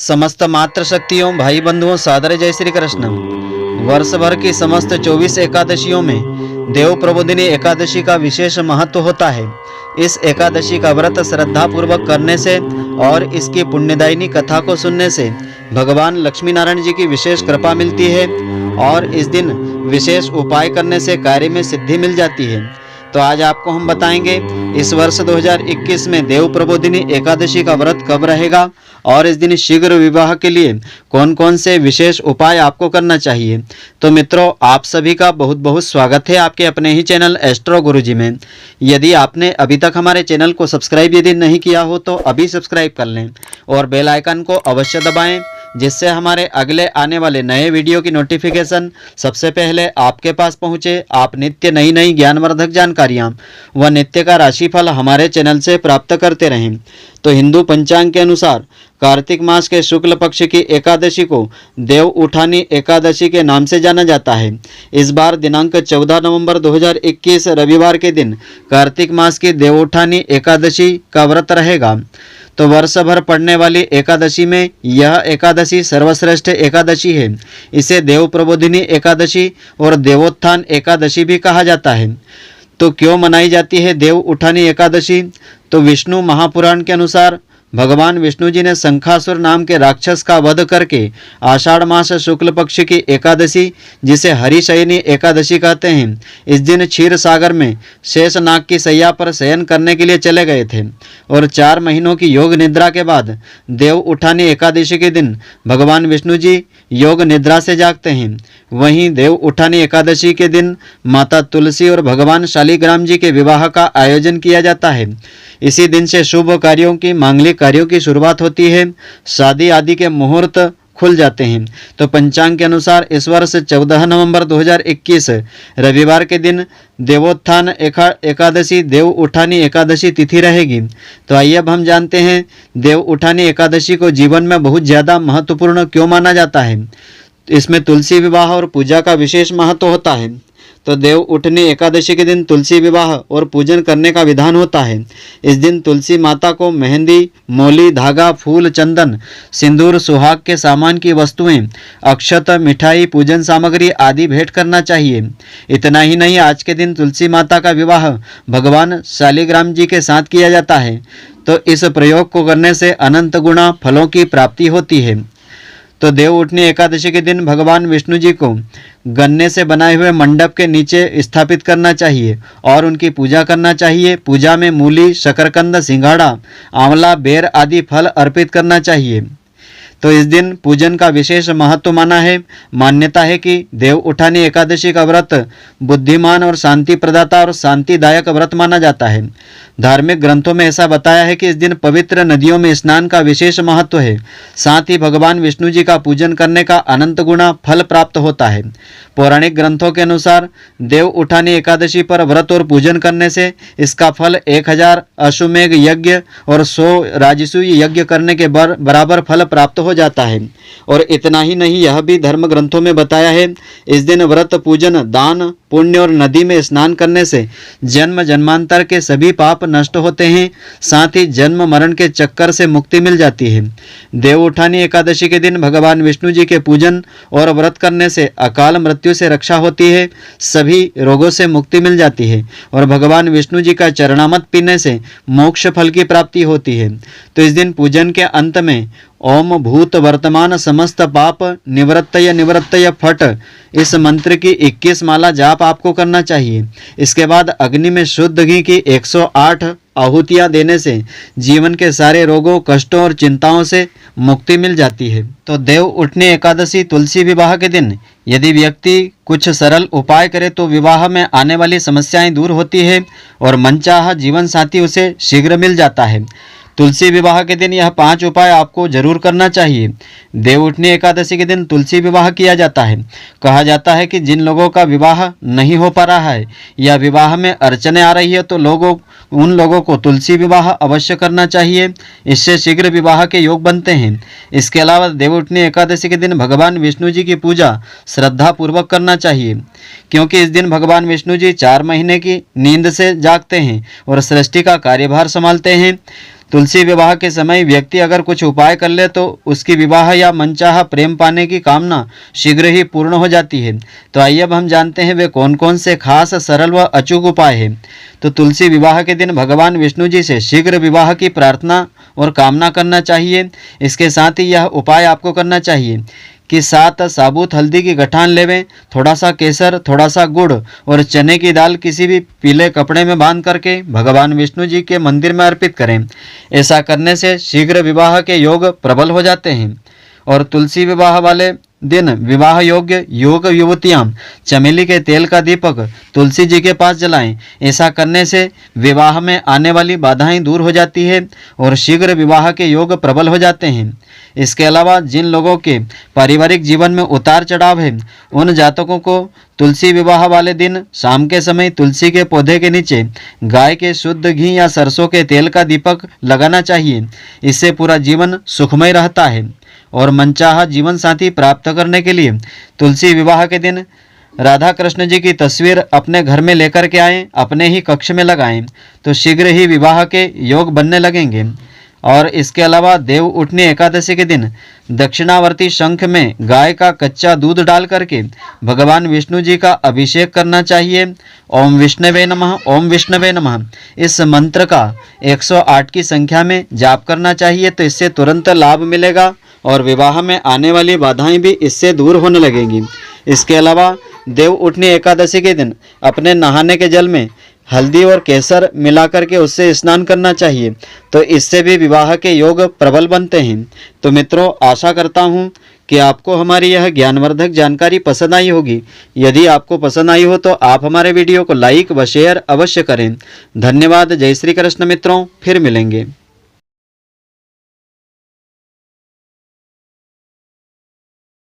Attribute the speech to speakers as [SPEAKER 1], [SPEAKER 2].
[SPEAKER 1] समस्त मातृशक्तियों भाई बंधुओं सादर जय श्री कृष्ण। वर्ष भर की समस्त 24 एकादशियों में देव प्रबोधिनी एकादशी का विशेष महत्व होता है। इस एकादशी का व्रत श्रद्धा पूर्वक करने से और इसकी पुण्यदायिनी कथा को सुनने से भगवान लक्ष्मी नारायण जी की विशेष कृपा मिलती है और इस दिन विशेष उपाय करने से कार्य में सिद्धि मिल जाती है। तो आज आपको हम बताएंगे इस वर्ष 2021 में देव प्रबोधिनी एकादशी का व्रत कब रहेगा और इस दिन शीघ्र विवाह के लिए कौन कौन से विशेष उपाय आपको करना चाहिए। तो मित्रों, आप सभी का बहुत बहुत स्वागत है आपके अपने ही चैनल एस्ट्रो गुरुजी में। यदि आपने अभी तक हमारे चैनल को सब्सक्राइब यदि नहीं किया हो तो अभी सब्सक्राइब कर लें और बेल आइकन को अवश्य दबाएं, जिससे हमारे अगले आने वाले नए वीडियो की नोटिफिकेशन सबसे पहले आपके पास पहुंचे। आप नित्य नई नई ज्ञानवर्धक जानकारियां व नित्य का राशिफल हमारे चैनल से प्राप्त करते रहें। तो हिंदू पंचांग के अनुसार कार्तिक मास के शुक्ल पक्ष की एकादशी को देव उठानी एकादशी के नाम से जाना जाता है। इस बार दिनांक 14 नवंबर 2021 रविवार के दिन कार्तिक मास की देव उठानी एकादशी का व्रत रहेगा। तो वर्ष भर पड़ने वाली एकादशी में यह एकादशी सर्वश्रेष्ठ एकादशी है। इसे देव प्रबोधिनी एकादशी और देवोत्थान एकादशी भी कहा जाता है। तो क्यों मनाई जाती है देव उठानी एकादशी? तो विष्णु महापुराण के अनुसार भगवान विष्णु जी ने शंखासुर नाम के राक्षस का वध करके आषाढ़ मास शुक्ल पक्ष की एकादशी, जिसे हरिशयनी एकादशी कहते हैं, इस दिन क्षीर सागर में शेषनाग की शैया पर शयन करने के लिए चले गए थे और 4 महीनों की योग निद्रा के बाद देव उठानी एकादशी के दिन भगवान विष्णु जी योग निद्रा से जागते हैं। वहीं देव उठानी एकादशी के दिन माता तुलसी और भगवान शालिग्राम जी के विवाह का आयोजन किया जाता है। इसी दिन से शुभ कार्यों की मांगलिक कार्यों की शुरुआत होती है, शादी आदि के मुहूर्त खुल जाते हैं। तो पंचांग के अनुसार इस वर्ष 14 नवंबर 2021 रविवार के दिन देवोत्थान एकादशी देव उठानी एकादशी तिथि रहेगी। तो आइए अब हम जानते हैं देव उठानी एकादशी को जीवन में बहुत ज़्यादा महत्वपूर्ण क्यों माना जाता है। इसमें तुलसी विवाह और पूजा का विशेष महत्व होता है। तो देव उठनी एकादशी के दिन तुलसी विवाह और पूजन करने का विधान होता है। इस दिन तुलसी माता को मेहंदी, मौली, धागा, फूल, चंदन, सिंदूर, सुहाग के सामान की वस्तुएं, अक्षत, मिठाई, पूजन सामग्री आदि भेंट करना चाहिए। इतना ही नहीं, आज के दिन तुलसी माता का विवाह भगवान शालिग्राम जी के साथ किया जाता है। तो इस प्रयोग को करने से अनंत गुणा फलों की प्राप्ति होती है। तो देव उठनी एकादशी के दिन भगवान विष्णु जी को गन्ने से बनाए हुए मंडप के नीचे स्थापित करना चाहिए और उनकी पूजा करना चाहिए। पूजा में मूली, शकरकंद, सिंघाड़ा, आंवला, बेर आदि फल अर्पित करना चाहिए। तो इस दिन पूजन का विशेष महत्व माना है। मान्यता है कि देव उठानी एकादशी का व्रत बुद्धिमान और शांति प्रदाता और शांतिदायक व्रत माना जाता है। धार्मिक ग्रंथों में ऐसा बताया है कि इस दिन पवित्र नदियों में स्नान का विशेष महत्व है। साथ ही भगवान विष्णु जी का पूजन करने का अनंत गुना फल प्राप्त होता है। पौराणिक ग्रंथों के अनुसार देव उठानी एकादशी पर व्रत और पूजन करने से इसका फल 1000 अश्वमेघ यज्ञ और 100 राजसूय यज्ञ करने के बराबर फल प्राप्त हो जाता है। और इतना ही नहीं, यह भी धर्म ग्रंथों में बताया है, इस दिन व्रत, पूजन, दान, पुण्य और नदी में स्नान करने से जन्म जन्मांतर के सभी पाप नष्ट होते हैं। साथ ही जन्म मरण के चक्कर से मुक्ति मिल जाती है। देव उठानी एकादशी के दिन भगवान विष्णु जी के पूजन और व्रत करने से अकाल मृत्यु से रक्षा होती है, सभी रोगों से मुक्ति मिल जाती है और भगवान विष्णु जी का चरणामृत पीने से मोक्ष फल की प्राप्ति होती है। तो इस दिन पूजन के अंत में ओम भूत वर्तमान समस्त पाप निवृत्तय निवृत्तय फट, इस मंत्र की 21 माला जाप आपको करना चाहिए। इसके बाद अग्नि में शुद्ध घी की 108 आहुतियां देने से जीवन के सारे रोगों, कष्टों और चिंताओं से मुक्ति मिल जाती है। तो देव उठनी एकादशी तुलसी विवाह के दिन यदि व्यक्ति कुछ सरल उपाय करे तो विवाह में आने वाली समस्याएं दूर होती है और मनचाहा जीवन साथी उसे शीघ्र मिल जाता है। तुलसी विवाह के दिन यह 5 उपाय आपको जरूर करना चाहिए। देव उठनी एकादशी के दिन तुलसी विवाह किया जाता है। कहा जाता है कि जिन लोगों का विवाह नहीं हो पा रहा है या विवाह में अड़चने आ रही है तो उन लोगों को तुलसी विवाह अवश्य करना चाहिए। इससे शीघ्र विवाह के योग बनते हैं। इसके अलावा देव उठनी एकादशी के दिन भगवान विष्णु जी की पूजा श्रद्धा पूर्वक करना चाहिए, क्योंकि इस दिन भगवान विष्णु जी 4 महीने की नींद से जागते हैं और सृष्टि का कार्यभार संभालते हैं। तुलसी विवाह के समय व्यक्ति अगर कुछ उपाय कर ले तो उसकी विवाह या मनचाहा प्रेम पाने की कामना शीघ्र ही पूर्ण हो जाती है। तो आइए अब हम जानते हैं वे कौन कौन से खास सरल व अचूक उपाय हैं। तो तुलसी विवाह के दिन भगवान विष्णु जी से शीघ्र विवाह की प्रार्थना और कामना करना चाहिए। इसके साथ ही यह उपाय आपको करना चाहिए कि 7 साबुत हल्दी की गठान लेवें, थोड़ा सा केसर, थोड़ा सा गुड़ और चने की दाल किसी भी पीले कपड़े में बांध करके भगवान विष्णु जी के मंदिर में अर्पित करें। ऐसा करने से शीघ्र विवाह के योग प्रबल हो जाते हैं। और तुलसी विवाह वाले दिन विवाह योग्य योग युवतियां चमेली के तेल का दीपक तुलसी जी के पास जलाएं। ऐसा करने से विवाह में आने वाली बाधाएं दूर हो जाती है और शीघ्र विवाह के योग प्रबल हो जाते हैं। इसके अलावा जिन लोगों के पारिवारिक जीवन में उतार चढ़ाव है उन जातकों को तुलसी विवाह वाले दिन शाम के समय तुलसी के पौधे के नीचे गाय के शुद्ध घी या सरसों के तेल का दीपक लगाना चाहिए। इससे पूरा जीवन सुखमय रहता है। और मनचाहा जीवन साथी प्राप्त करने के लिए तुलसी विवाह के दिन राधा कृष्ण जी की तस्वीर अपने घर में लेकर के आएं, अपने ही कक्ष में लगाएं, तो शीघ्र ही विवाह के योग बनने लगेंगे। और इसके अलावा देव उठनी एकादशी के दिन दक्षिणावर्ती शंख में गाय का कच्चा दूध डाल करके भगवान विष्णु जी का अभिषेक करना चाहिए। ओम विष्णवे नमः, ओम विष्णवे नमः इस मंत्र का 108 की संख्या में जाप करना चाहिए। तो इससे तुरंत लाभ मिलेगा और विवाह में आने वाली बाधाएं भी इससे दूर होने लगेंगी। इसके अलावा देव उठनी एकादशी के दिन अपने नहाने के जल में हल्दी और केसर मिलाकर के उससे स्नान करना चाहिए। तो इससे भी विवाह के योग प्रबल बनते हैं। तो मित्रों, आशा करता हूँ कि आपको हमारी यह ज्ञानवर्धक जानकारी पसंद आई होगी। यदि आपको पसंद आई हो तो आप हमारे वीडियो को लाइक व शेयर अवश्य करें। धन्यवाद। जय श्री कृष्ण मित्रों, फिर मिलेंगे।